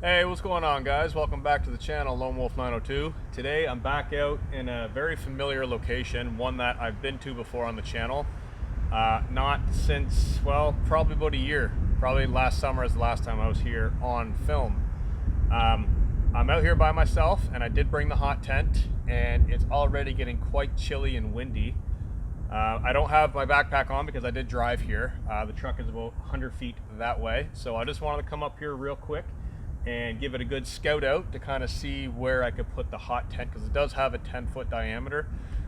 Hey, what's going on, guys? Welcome back to the channel, Lone Wolf 902. Today I'm back out in a very familiar location, one that I've been to before on the channel. Not since, well, probably about a year. Probably last summer is the last time I was here on film. I'm out here by myself, and I did bring the hot tent, and it's already getting quite chilly and windy. I don't have my backpack on because I did drive here. The truck is about 100 feet that way, so I just wanted to come up here real quick and give it a good scout out to kind of see where I could put the hot tent, because it does have a 10-foot diameter.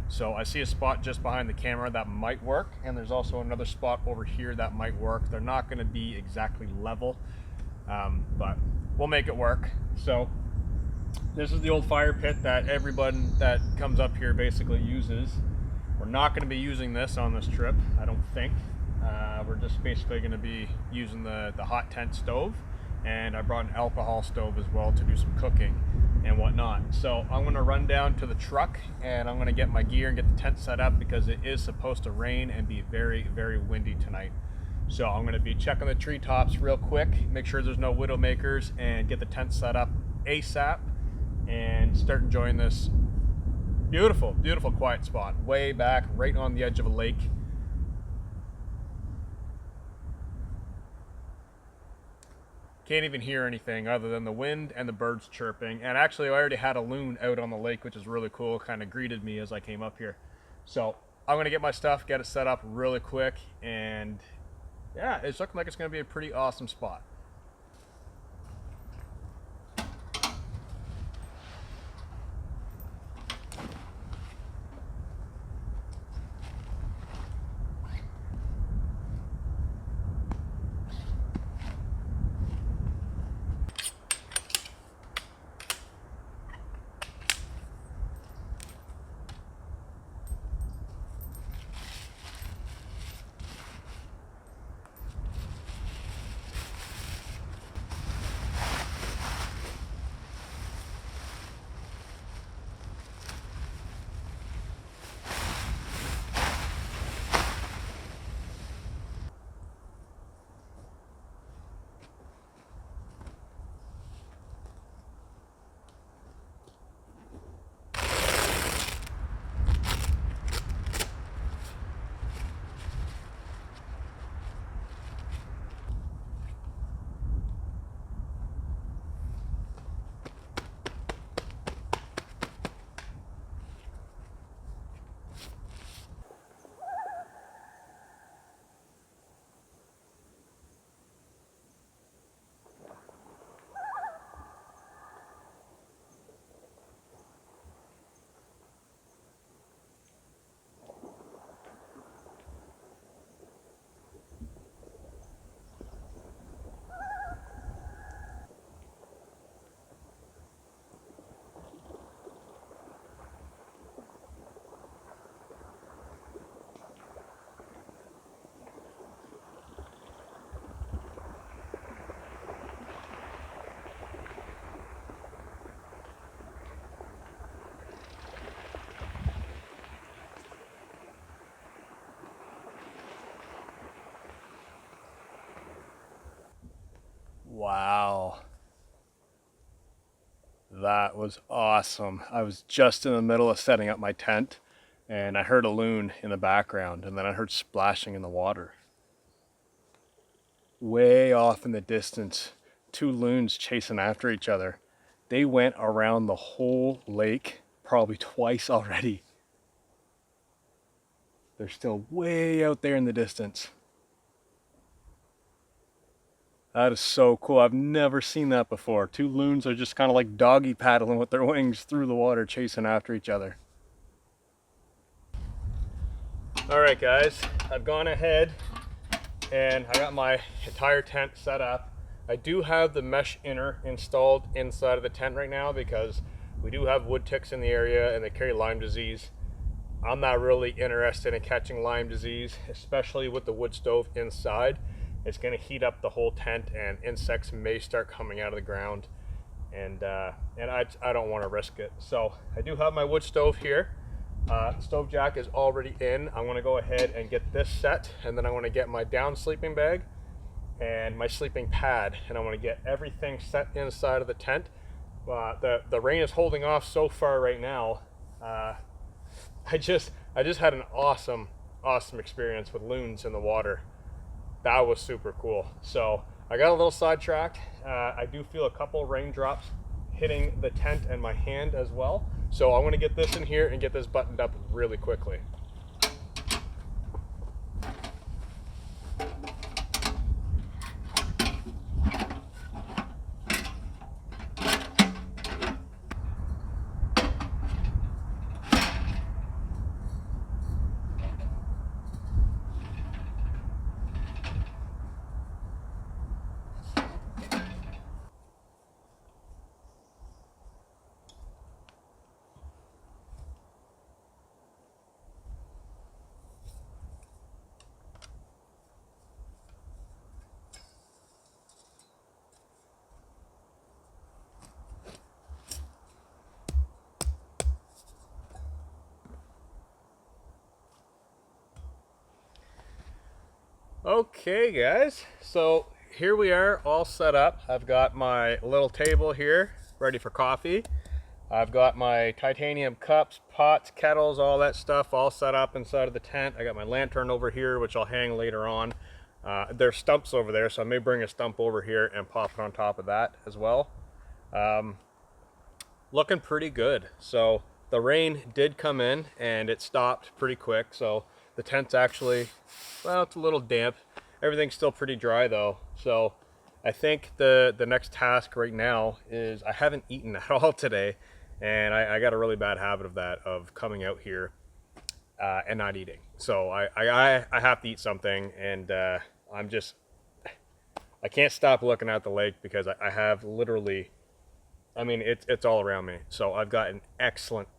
So I see a spot just behind the camera that might work, and there's also another spot over here that might work. They're not going to be exactly level, but we'll make it work. So this is the old fire pit that everybody that comes up here basically uses. We're not going to be using this on this trip, I don't think. We're just basically going to be using the hot tent stove, and I brought an alcohol stove as well to do some cooking and whatnot. So I'm going to run down to the truck and I'm going to get my gear and get the tent set up, because it is supposed to rain and be very, very windy tonight. So I'm going to be checking the treetops real quick, make sure there's no widowmakers, and get the tent set up ASAP and start enjoying this beautiful, beautiful quiet spot way back right on the edge of a lake. Can't even hear anything other than the wind and the birds chirping. And actually, I already had a loon out on the lake, which is really cool. Kind of greeted me as I came up here. So I'm gonna get my stuff, get it set up really quick, and yeah, it's looking like it's gonna be a pretty awesome spot. Wow, that was awesome. I was just in the middle of setting up my tent and I heard a loon in the background, and then I heard splashing in the water. Way off in the distance, two loons chasing after each other. They went around the whole lake probably twice already. They're still way out there in the distance. That is so cool. I've never seen that before. Two loons are just kind of like doggy paddling with their wings through the water, chasing after each other. All right, guys, I've gone ahead and I got my entire tent set up. I do have the mesh inner installed inside of the tent right now because we do have wood ticks in the area and they carry Lyme disease. I'm not really interested in catching Lyme disease, especially with the wood stove inside. It's going to heat up the whole tent and insects may start coming out of the ground, and I don't want to risk it. So I do have my wood stove here. Stove jack is already in. I'm going to go ahead and get this set, and then I'm going to get my down sleeping bag and my sleeping pad, and I want to get everything set inside of the tent. The rain is holding off so far right now. I just had an awesome experience with loons in the water. That was super cool. So I got a little sidetracked. I do feel a couple raindrops hitting the tent and my hand as well. So I want to get this in here and get this buttoned up really quickly. Okay guys, so here we are all set up. I've got my little table here ready for coffee. I've got my titanium cups, pots, kettles, all that stuff all set up inside of the tent. I got my lantern over here, which I'll hang later on. There's stumps over there, so I may bring a stump over here and pop it on top of that as well. Looking pretty good. So the rain did come in and it stopped pretty quick, so the tent's actually, well, it's a little damp. Everything's still pretty dry though. So I think the next task right now is, I haven't eaten at all today, and I got a really bad habit of that, of coming out here and not eating. So I have to eat something, and I can't stop looking at the lake because I have literally, I mean, it's all around me. So I've got an excellent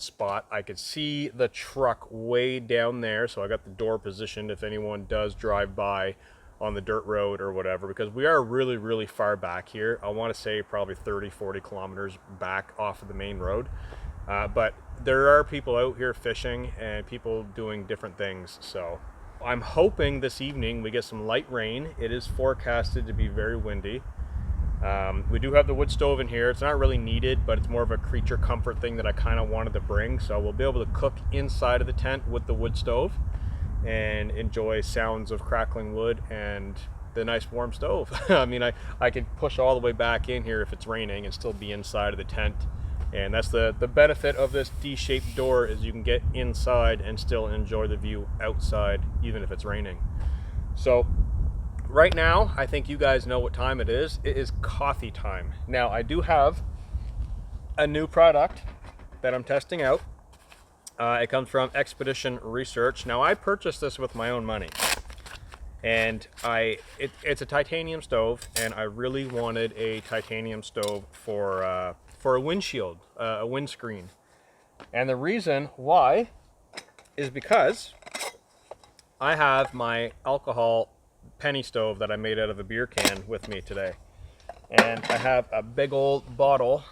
spot. I could see the truck way down there. So I got the door positioned if anyone does drive by on the dirt road or whatever, because we are really far back here. I want to say probably 30-40 kilometers back off of the main road. But there are people out here fishing and people doing different things. So I'm hoping this evening we get some light rain. It is forecasted to be very windy. We do have the wood stove in here. It's not really needed, but it's more of a creature comfort thing that I kind of wanted to bring. So we'll be able to cook inside of the tent with the wood stove and enjoy sounds of crackling wood and the nice warm stove. I mean, I could push all the way back in here if it's raining and still be inside of the tent. And that's the benefit of this D-shaped door, is you can get inside and still enjoy the view outside even if it's raining. So right now, I think you guys know what time it is. It is coffee time. Now, I do have a new product that I'm testing out. It comes from Expedition Research. Now, I purchased this with my own money, and it's a titanium stove, and I really wanted a titanium stove for a windshield, a windscreen. And the reason why is because I have my alcohol penny stove that I made out of a beer can with me today, and I have a big old bottle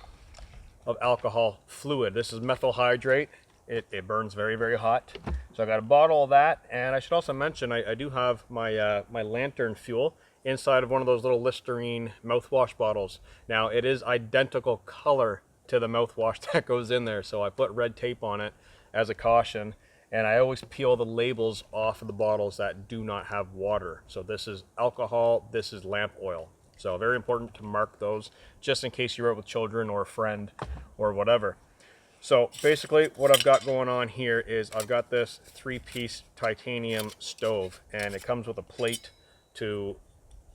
of alcohol fluid. This is methyl hydrate. It burns very hot, so I got a bottle of that. And I should also mention I do have my my lantern fuel inside of one of those little Listerine mouthwash bottles. Now, it is identical color to the mouthwash that goes in there, so I put red tape on it as a caution. And I always peel the labels off of the bottles that do not have water. So this is alcohol, this is lamp oil. So very important to mark those, just in case you're out with children or a friend or whatever. So basically what I've got going on here is I've got this 3-piece titanium stove, and it comes with a plate to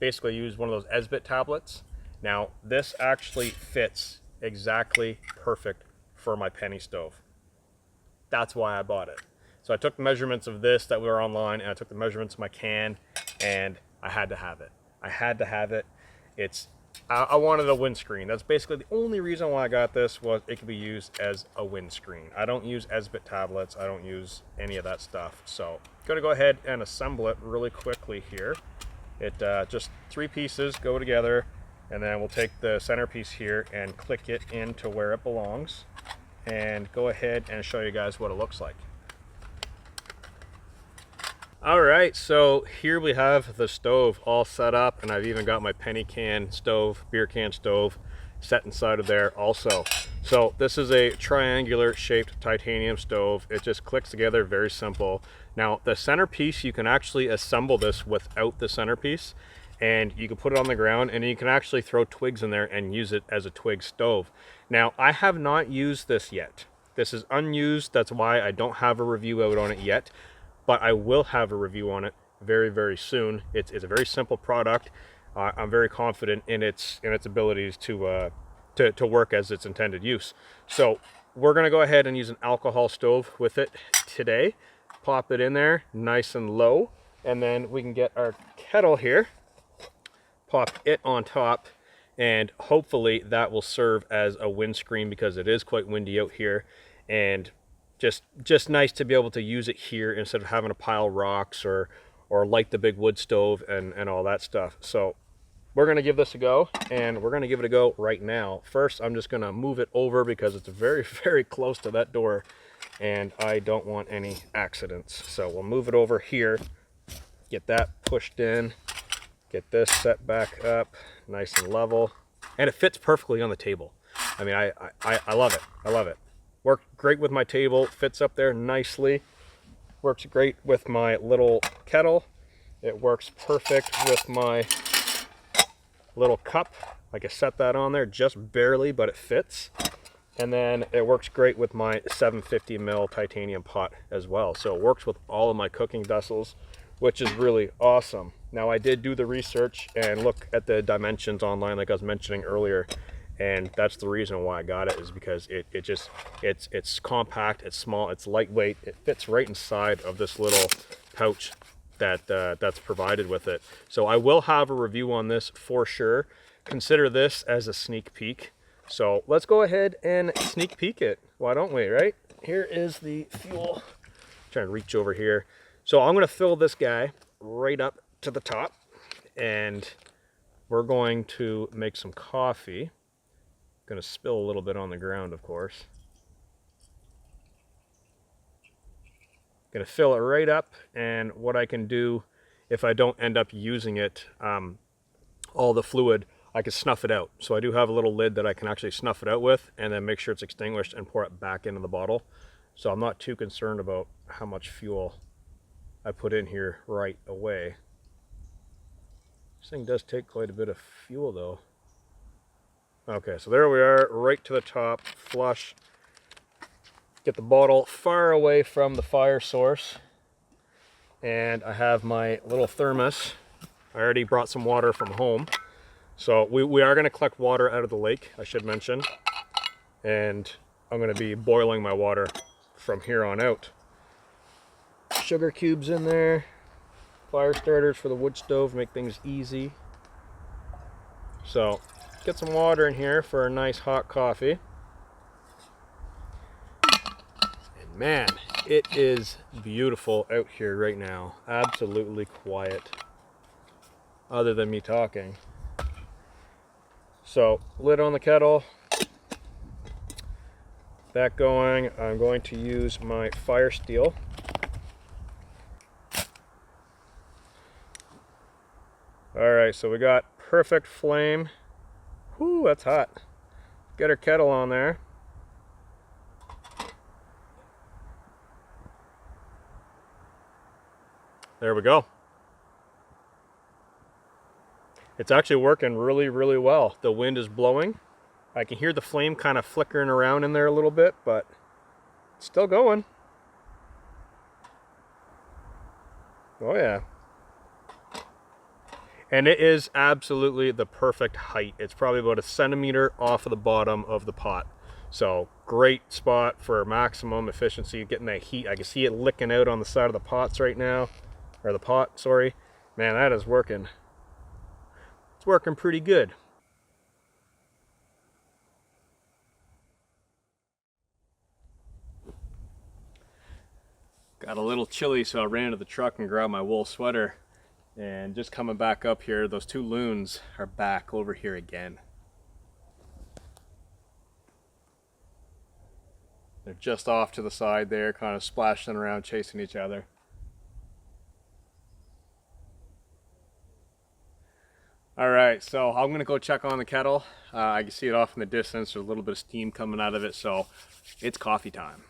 basically use one of those Esbit tablets. Now, this actually fits exactly perfect for my penny stove. That's why I bought it. So I took the measurements of this that were online, and I took the measurements of my can, and I had to have it. I had to have it. I wanted a windscreen. That's basically the only reason why I got this, was it could be used as a windscreen. I don't use Esbit tablets. I don't use any of that stuff. So I'm going to go ahead and assemble it really quickly here. It just 3 pieces go together, and then we'll take the centerpiece here and click it into where it belongs, and go ahead and show you guys what it looks like. All right, so here we have the stove all set up, and I've even got my penny can stove, beer can stove set inside of there also. So this is a triangular shaped titanium stove. It just clicks together, very simple. Now the centerpiece, you can actually assemble this without the centerpiece, and you can put it on the ground, and you can actually throw twigs in there and use it as a twig stove. Now I have not used this yet. This is unused, that's why I don't have a review out on it yet, but I will have a review on it very, very soon. It's a very simple product. I'm very confident in its abilities to work as its intended use. So we're gonna go ahead and use an alcohol stove with it today. Pop it in there nice and low, and then we can get our kettle here, pop it on top, and hopefully that will serve as a windscreen because it is quite windy out here, and just nice to be able to use it here instead of having to pile rocks or light the big wood stove and all that stuff. So we're gonna give this a go, and we're gonna give it a go right now. First, I'm just gonna move it over because it's very, very close to that door, and I don't want any accidents. So we'll move it over here, get that pushed in, get this set back up nice and level, and it fits perfectly on the table. I mean, I love it. I love it. Worked great with my table, fits up there nicely. Works great with my little kettle. It works perfect with my little cup. I can set that on there just barely, but it fits. And then it works great with my 750 ml titanium pot as well. So it works with all of my cooking vessels, which is really awesome. Now I did do the research and look at the dimensions online like I was mentioning earlier, and that's the reason why I got it, is because it's compact, it's small, it's lightweight, it fits right inside of this little pouch that's provided with it. So I will have a review on this for sure. Consider this as a sneak peek. So let's go ahead and sneak peek it. Why don't we, right? Here is the fuel. Trying to reach over here. So I'm going to fill this guy right up to the top, and we're going to make some coffee. Going to spill a little bit on the ground, of course. Going to fill it right up, and what I can do if I don't end up using it, all the fluid, I can snuff it out. So I do have a little lid that I can actually snuff it out with, and then make sure it's extinguished and pour it back into the bottle. So I'm not too concerned about how much fuel I put in here right away. This thing does take quite a bit of fuel though. Okay, so there we are, right to the top, flush. Get the bottle far away from the fire source. And I have my little thermos. I already brought some water from home. So we are going to collect water out of the lake, I should mention. And I'm going to be boiling my water from here on out. Sugar cubes in there. Fire starters for the wood stove, make things easy. So get some water in here for a nice hot coffee. And man, it is beautiful out here right now. Absolutely quiet, other than me talking. So lid on the kettle, that going. I'm going to use my fire steel. All right, so we got perfect flame. Whoo, that's hot. Get our kettle on there. There we go. It's actually working really, really well. The wind is blowing. I can hear the flame kind of flickering around in there a little bit, but it's still going. Oh yeah. And it is absolutely the perfect height. It's probably about 1 centimeter off of the bottom of the pot. So great spot for maximum efficiency, getting that heat. I can see it licking out on the side of the pots right now, or the pot, sorry. Man, that is working. It's working pretty good. Got a little chilly, so I ran to the truck and grabbed my wool sweater. And just coming back up here, those two loons are back over here again. They're just off to the side there, kind of splashing around, chasing each other. All right, so I'm gonna go check on the kettle. I can see it off in the distance. There's a little bit of steam coming out of it, so it's coffee time.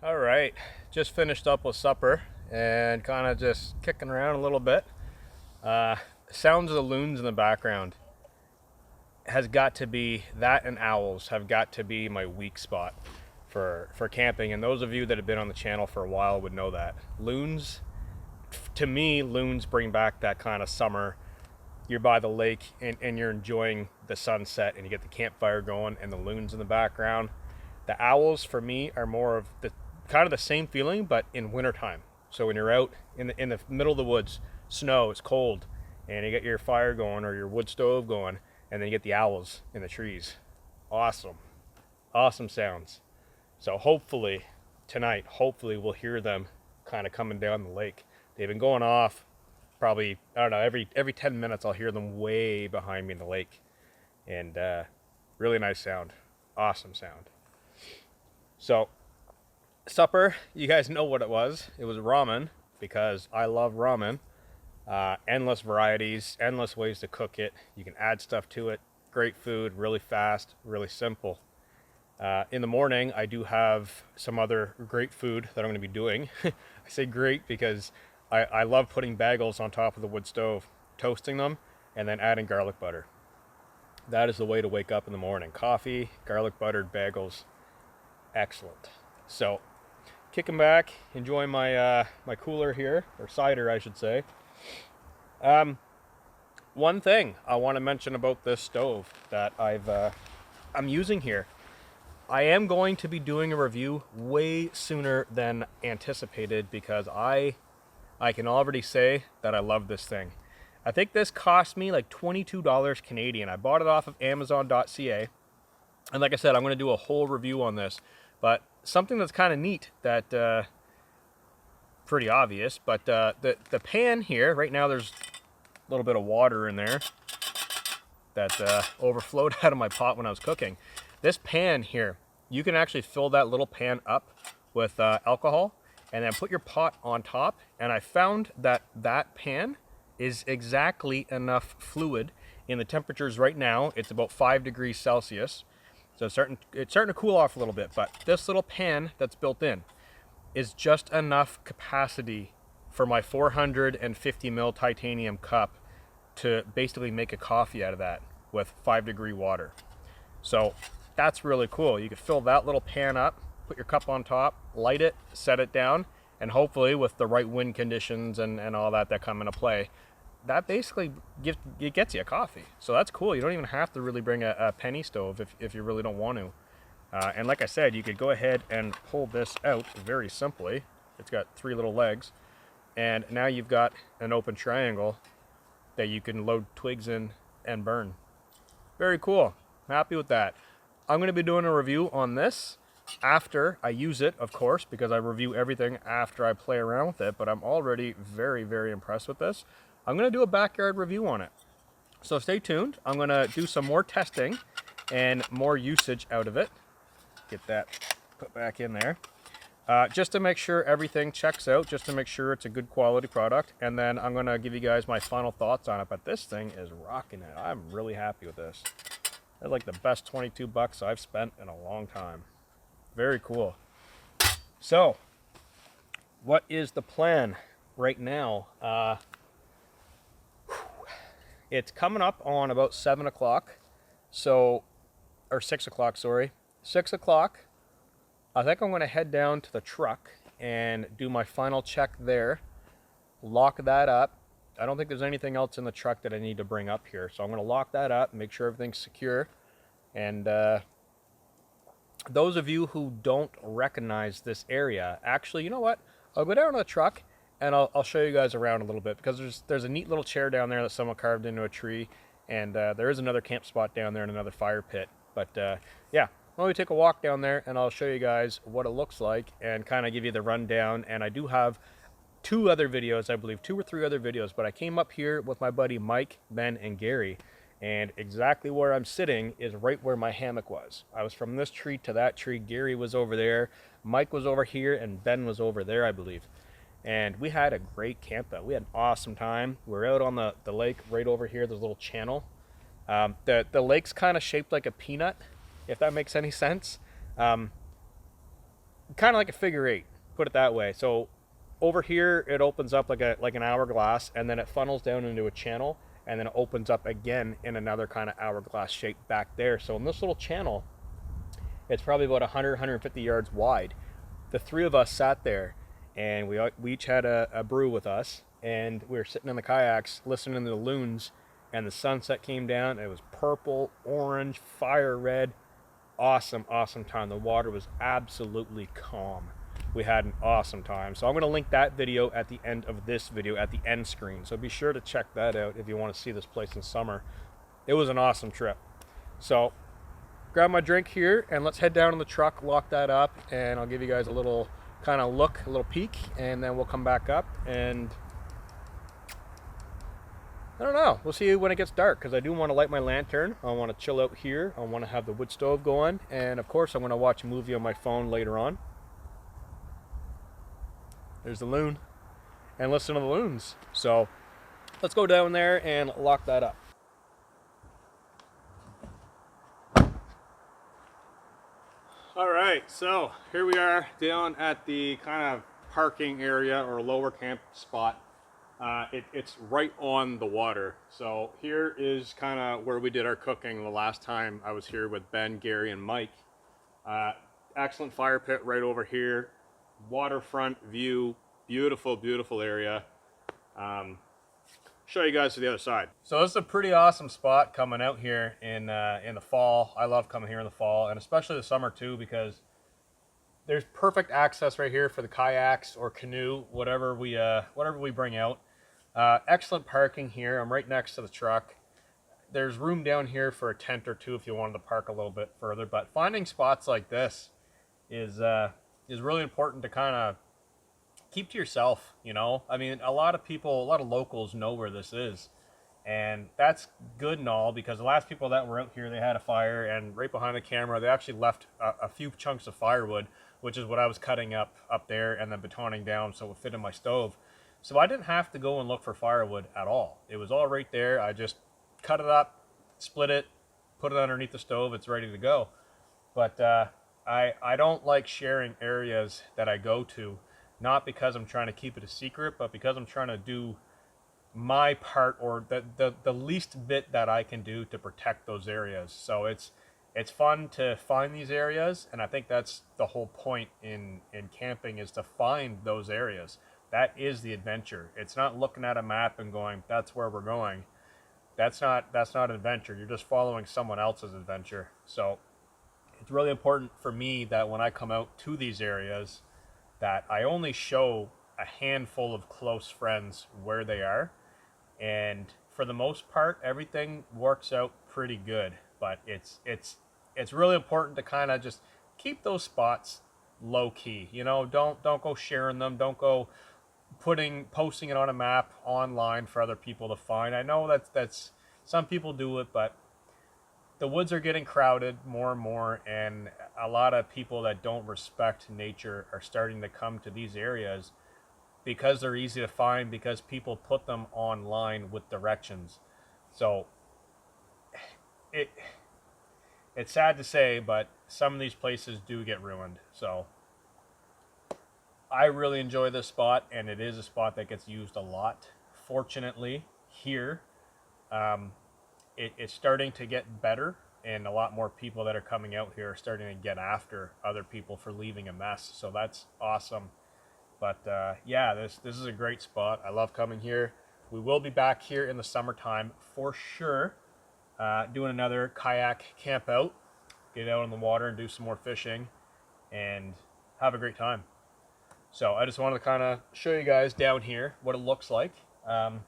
All right, just finished up with supper and kind of just kicking around a little bit. Sounds of the loons in the background has got to be, that and owls have got to be my weak spot for camping. And those of you that have been on the channel for a while would know that. Loons, to me, loons bring back that kind of summer. You're by the lake and you're enjoying the sunset and you get the campfire going and the loons in the background. The owls for me are more of the kind of the same feeling, but in wintertime. So when you're out in the middle of the woods, snow, it's cold, and you get your fire going or your wood stove going, and then you get the owls in the trees. Awesome. Awesome sounds. So hopefully tonight, we'll hear them kind of coming down the lake. They've been going off probably, I don't know, every 10 minutes I'll hear them way behind me in the lake. And really nice sound. Awesome sound. So supper, you guys know what it was. It was ramen, because I love ramen. Endless varieties, endless ways to cook it. You can add stuff to it. Great food, really fast, really simple. In the morning, I do have some other great food that I'm going to be doing. I say great because I love putting bagels on top of the wood stove, toasting them, and then adding garlic butter. That is the way to wake up in the morning. Coffee, garlic buttered bagels. Excellent. So, kicking back, enjoying my my cooler here, or cider, I should say. One thing I want to mention about this stove that I'm using here. I am going to be doing a review way sooner than anticipated, because I can already say that I love this thing. I think this cost me like $22 Canadian. I bought it off of Amazon.ca. And like I said, I'm going to do a whole review on this. But something that's kind of neat, that pretty obvious, but the pan here, right now there's a little bit of water in there that overflowed out of my pot when I was cooking. This pan here, you can actually fill that little pan up with alcohol and then put your pot on top. And I found that that pan is exactly enough fluid in the temperatures right now. It's about 5 degrees Celsius. So it's starting to cool off a little bit, but this little pan that's built in is just enough capacity for my 450 ml titanium cup to basically make a coffee out of that with 5-degree water. So that's really cool. You could fill that little pan up, put your cup on top, light it, set it down, and hopefully with the right wind conditions and all that come into play, that basically gets you a coffee. So that's cool. You don't even have to really bring a penny stove if you really don't want to. And like I said, you could go ahead and pull this out very simply. It's got 3 little legs. And now you've got an open triangle that you can load twigs in and burn. Very cool. I'm happy with that. I'm going to be doing a review on this after I use it, of course, because I review everything after I play around with it. But I'm already very, very impressed with this. I'm going to do a backyard review on it. So stay tuned. I'm going to do some more testing and more usage out of it. Get that put back in there. Just to make sure everything checks out, just to make sure it's a good quality product. And then I'm going to give you guys my final thoughts on it. But this thing is rocking it. I'm really happy with this. It's like the best 22 bucks I've spent in a long time. Very cool. So, what is the plan right now? It's coming up on about 7 o'clock. So, or 6 o'clock, sorry. 6 o'clock. I think I'm going to head down to the truck and do my final check there. Lock that up. I don't think there's anything else in the truck that I need to bring up here. So I'm going to lock that up, make sure everything's secure. And those of you who don't recognize this area, actually, you know what? I'll go down to the truck and I'll show you guys around a little bit, because there's a neat little chair down there that someone carved into a tree. And there is another camp spot down there and another fire pit. But yeah. Well, we take a walk down there and I'll show you guys what it looks like and kind of give you the rundown. And I do have 2 other videos, I believe 2 or 3 other videos, but I came up here with my buddy Mike, Ben, and Gary, and exactly where I'm sitting is right where my hammock was. I was from this tree to that tree. Gary was over there, Mike was over here, and Ben was over there, I believe. And we had a great camp out. We had an awesome time. We're out on the lake right over here. There's a little channel. The lake's kind of shaped like a peanut, if that makes any sense. kind of like a figure eight, put it that way. So over here it opens up like an hourglass, and then it funnels down into a channel, and then it opens up again in another kind of hourglass shape back there. So in this little channel, it's probably about 150 yards wide. The three of us sat there, and we each had a brew with us, and we were sitting in the kayaks listening to the loons, and the sunset came down. It was purple, orange, fire red. Awesome, awesome time. The water was absolutely calm. We had an awesome time. So I'm going to link that video at the end of this video, at the end screen. So be sure to check that out if you want to see this place in summer. It was an awesome trip. So grab my drink here and let's head down in the truck, lock that up, and I'll give you guys a little kind of look, a little peek, and then we'll come back up and I don't know, we'll see when it gets dark, because I do want to light my lantern. I want to chill out here. I want to have the wood stove going, and of course I'm going to watch a movie on my phone later on. There's the loon, and listen to the loons. So let's go down there and lock that up. All right, so here we are down at the kind of parking area or lower camp spot. It's right on the water. So here is kind of where we did our cooking the last time I was here with Ben, Gary, and Mike. Excellent fire pit right over here. Waterfront view, beautiful, beautiful area. Show you guys to the other side. So this is a pretty awesome spot coming out here in the fall. I love coming here in the fall, and especially the summer too, because there's perfect access right here for the kayaks or canoe, whatever we bring out. Excellent parking here. I'm right next to the truck. There's room down here for a tent or two if you wanted to park a little bit further. But finding spots like this is really important to kind of keep to yourself, you know? I mean, a lot of locals know where this is. And that's good and all, because the last people that were out here, they had a fire, and right behind the camera, they actually left a few chunks of firewood, which is what I was cutting up there and then betoning down so it would fit in my stove. So I didn't have to go and look for firewood at all. It was all right there. I just cut it up, split it, put it underneath the stove. It's ready to go. But I don't like sharing areas that I go to, not because I'm trying to keep it a secret, but because I'm trying to do my part, or the least bit that I can do to protect those areas. So it's fun to find these areas, and I think that's the whole point in camping, is to find those areas. That is the adventure. It's not looking at a map and going, that's where we're going. That's not an adventure. You're just following someone else's adventure. So it's really important for me that when I come out to these areas, that I only show a handful of close friends where they are. And for the most part, everything works out pretty good. But it's really important to kind of just keep those spots low key. You know, don't go sharing them. Don't go posting it on a map online for other people to find. I know that's some people do it, but the woods are getting crowded more and more, and a lot of people that don't respect nature are starting to come to these areas because they're easy to find, because people put them online with directions. So it's sad to say, but some of these places do get ruined. So I really enjoy this spot, and it is a spot that gets used a lot. Fortunately, here, it's starting to get better, and a lot more people that are coming out here are starting to get after other people for leaving a mess. So that's awesome. But yeah, this is a great spot. I love coming here. We will be back here in the summertime for sure, doing another kayak camp out, get out on the water and do some more fishing, and have a great time. So I just wanted to kind of show you guys down here what it looks like. I'm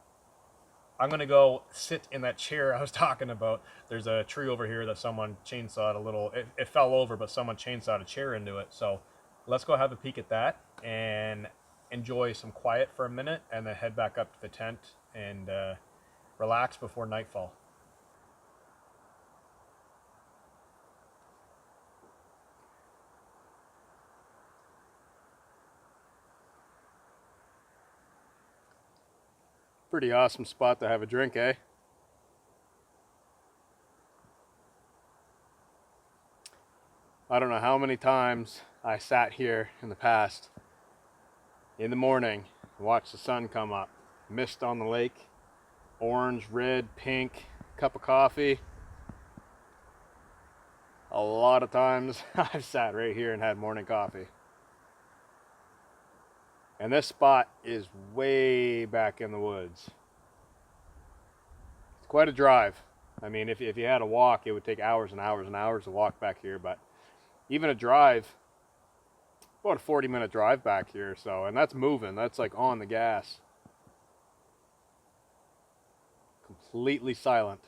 going to go sit in that chair I was talking about. There's a tree over here that someone chainsawed a little. It fell over, but someone chainsawed a chair into it. So let's go have a peek at that and enjoy some quiet for a minute, and then head back up to the tent and relax before nightfall. Pretty awesome spot to have a drink, eh? I don't know how many times I sat here in the past in the morning, watched the sun come up, mist on the lake, orange, red, pink, cup of coffee. A lot of times I've sat right here and had morning coffee. And this spot is way back in the woods. It's quite a drive. I mean, if you had a walk, it would take hours and hours and hours to walk back here, but even a drive, about a 40-minute drive back here, so, and that's moving, that's like on the gas. Completely silent.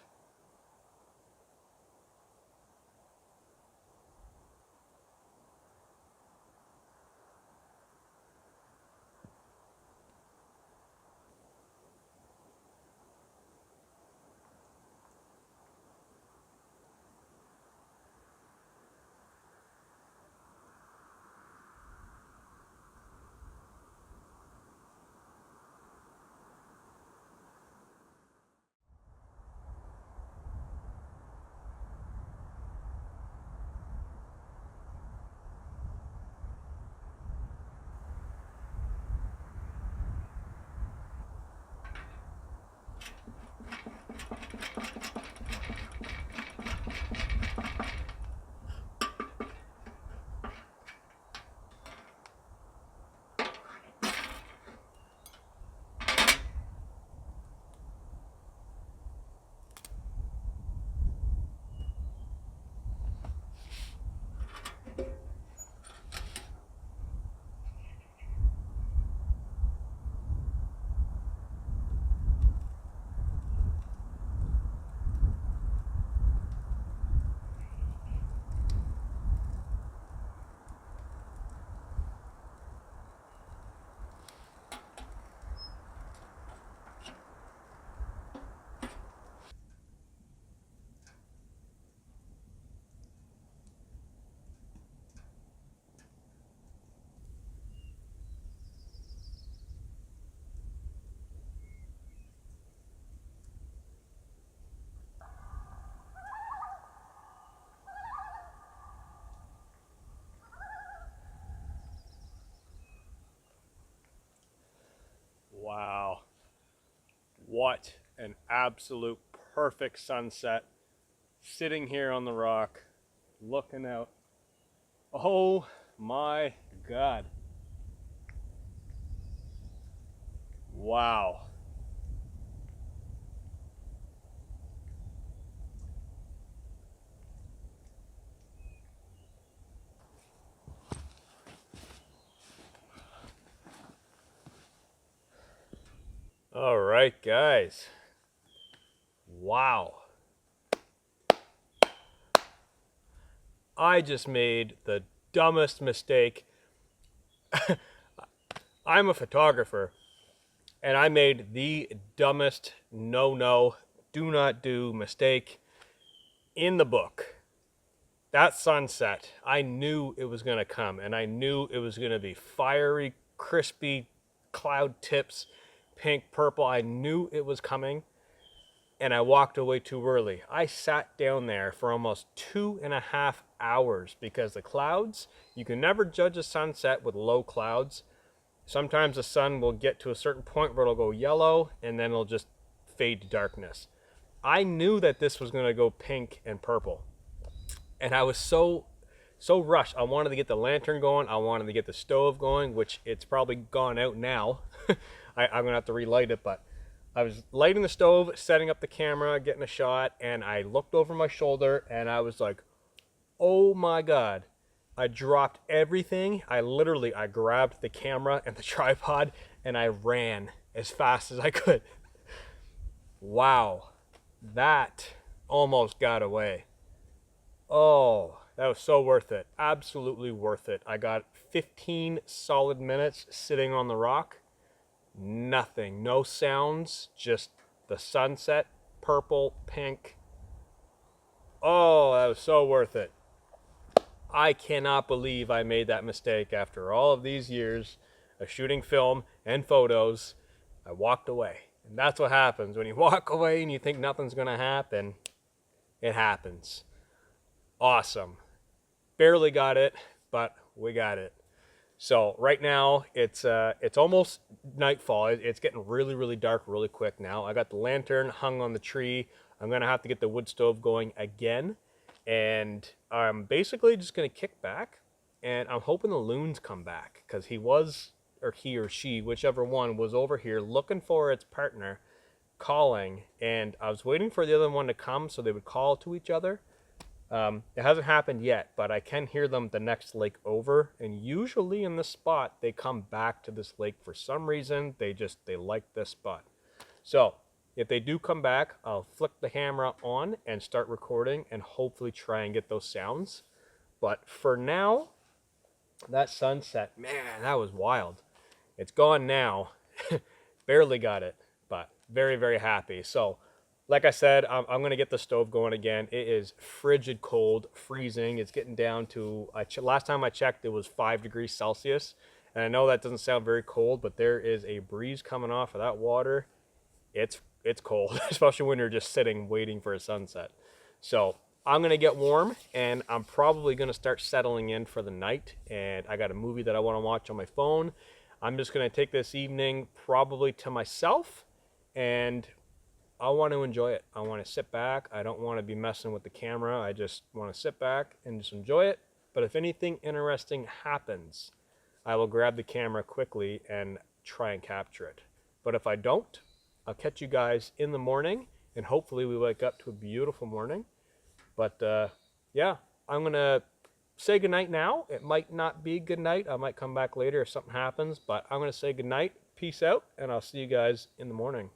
Wow, what an absolute perfect sunset. Sitting here on the rock, looking out. Oh my God. Wow. All right, guys. Wow. I just made the dumbest mistake. I'm a photographer, and I made the dumbest do not do mistake in the book. That sunset, I knew it was going to come, and I knew it was going to be fiery, crispy cloud tips, pink, purple. I knew it was coming, and I walked away too early. I sat down there for almost 2.5 hours because the clouds, you can never judge a sunset with low clouds. Sometimes the sun will get to a certain point where it'll go yellow and then it'll just fade to darkness. I knew that this was going to go pink and purple. And I was so rushed. I wanted to get the lantern going. I wanted to get the stove going, which it's probably gone out now. I'm going to have to relight it, but I was lighting the stove, setting up the camera, getting a shot, and I looked over my shoulder and I was like, oh my God. I dropped everything. I grabbed the camera and the tripod and I ran as fast as I could. Wow. That almost got away. Oh, that was so worth it. Absolutely worth it. I got 15 solid minutes sitting on the rock. Nothing, no sounds, just the sunset, purple, pink. Oh, that was so worth it. I cannot believe I made that mistake after all of these years of shooting film and photos. I walked away. And that's what happens. When you walk away and you think nothing's going to happen, it happens. Awesome. Barely got it, but we got it. So right now it's almost nightfall. It's getting really dark really quick now. I got the lantern hung on the tree. I'm gonna have to get the wood stove going again, and I'm basically just gonna kick back, and I'm hoping the loons come back because he or she, whichever one, was over here looking for its partner, calling, and I was waiting for the other one to come so they would call to each other. It hasn't happened yet, but I can hear them the next lake over, and usually in this spot they come back to this lake for some reason. They like this spot. So if they do come back, I'll flick the camera on and start recording and hopefully try and get those sounds. But for now, that sunset, man, that was wild. It's gone now. Barely got it, but very happy. So like I said, I'm going to get the stove going again. It is frigid cold, freezing. It's getting down to, last time I checked, it was 5 degrees Celsius. And I know that doesn't sound very cold, but there is a breeze coming off of that water. It's cold, especially when you're just sitting waiting for a sunset. So I'm going to get warm, and I'm probably going to start settling in for the night. And I got a movie that I want to watch on my phone. I'm just going to take this evening probably to myself, and I want to enjoy it. I want to sit back. I don't want to be messing with the camera. I just want to sit back and just enjoy it. But if anything interesting happens, I will grab the camera quickly and try and capture it. But if I don't, I'll catch you guys in the morning, and hopefully we wake up to a beautiful morning. But yeah, I'm going to say goodnight now. It might not be good night. I might come back later if something happens, but I'm going to say goodnight. Peace out, and I'll see you guys in the morning.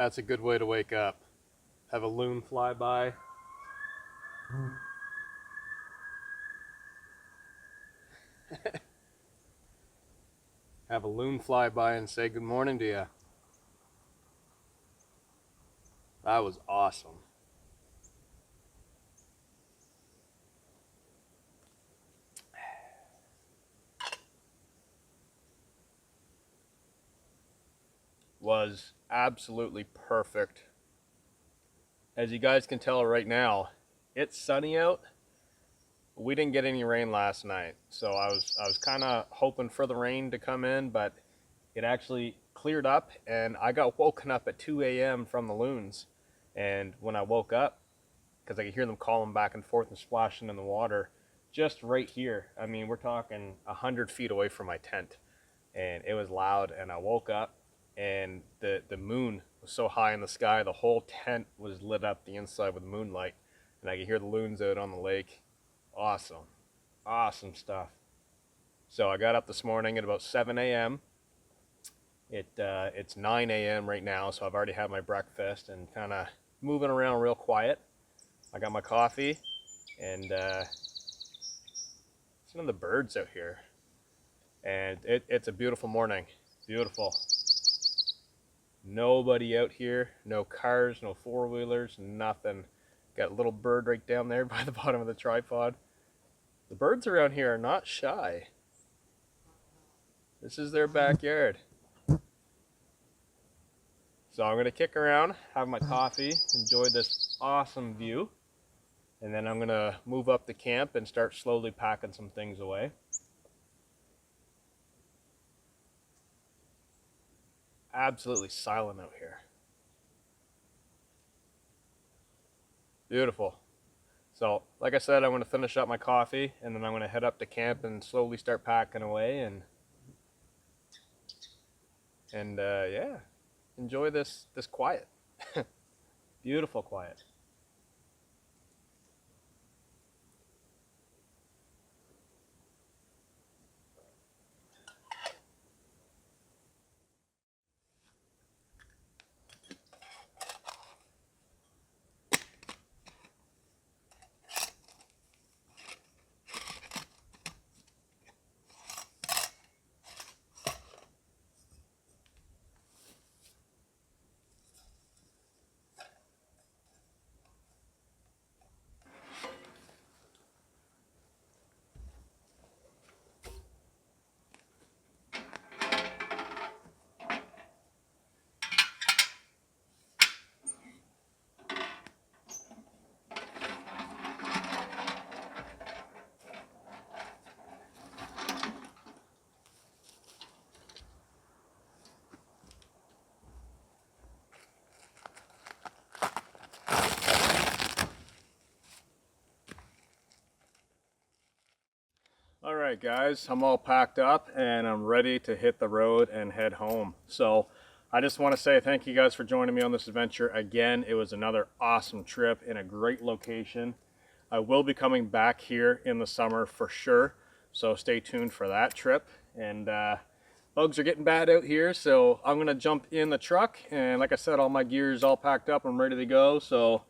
That's a good way to wake up. Have a loon fly by. Have a loon fly by and say good morning to you. That was awesome. Was absolutely perfect. As you guys can tell right now, it's sunny out. We didn't get any rain last night, so I was kind of hoping for the rain to come in, but it actually cleared up, and I got woken up at 2 a.m. from the loons. And when I woke up, because I could hear them calling back and forth and splashing in the water, just right here. I mean, we're talking 100 feet away from my tent, and it was loud. And I woke up, and the moon was so high in the sky, the whole tent was lit up the inside with moonlight, and I could hear the loons out on the lake. Awesome, awesome stuff. So I got up this morning at about 7 a.m. It's 9 a.m. right now, so I've already had my breakfast and kind of moving around real quiet. I got my coffee, and some of the birds out here, and it's a beautiful morning. Beautiful. Nobody out here, no cars, no four-wheelers, nothing. Got a little bird right down there by the bottom of the tripod. The birds around here are not shy. This is their backyard. So I'm gonna kick around, have my coffee, enjoy this awesome view, and then I'm gonna move up the camp and start slowly packing some things away. Absolutely silent out here. Beautiful. So, like I said, I'm going to finish up my coffee, and then I'm going to head up to camp and slowly start packing away, and yeah, enjoy this quiet. Beautiful quiet. All right, guys, I'm all packed up and I'm ready to hit the road and head home. So I just want to say thank you guys for joining me on this adventure. Again, it was another awesome trip in a great location. I will be coming back here in the summer for sure, so stay tuned for that trip. And bugs are getting bad out here, so I'm gonna jump in the truck, and like I said, all my gear is all packed up. I'm ready to go. So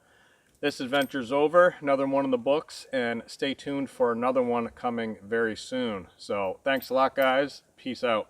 this adventure's over, another one in the books, and stay tuned for another one coming very soon. So thanks a lot, guys. Peace out.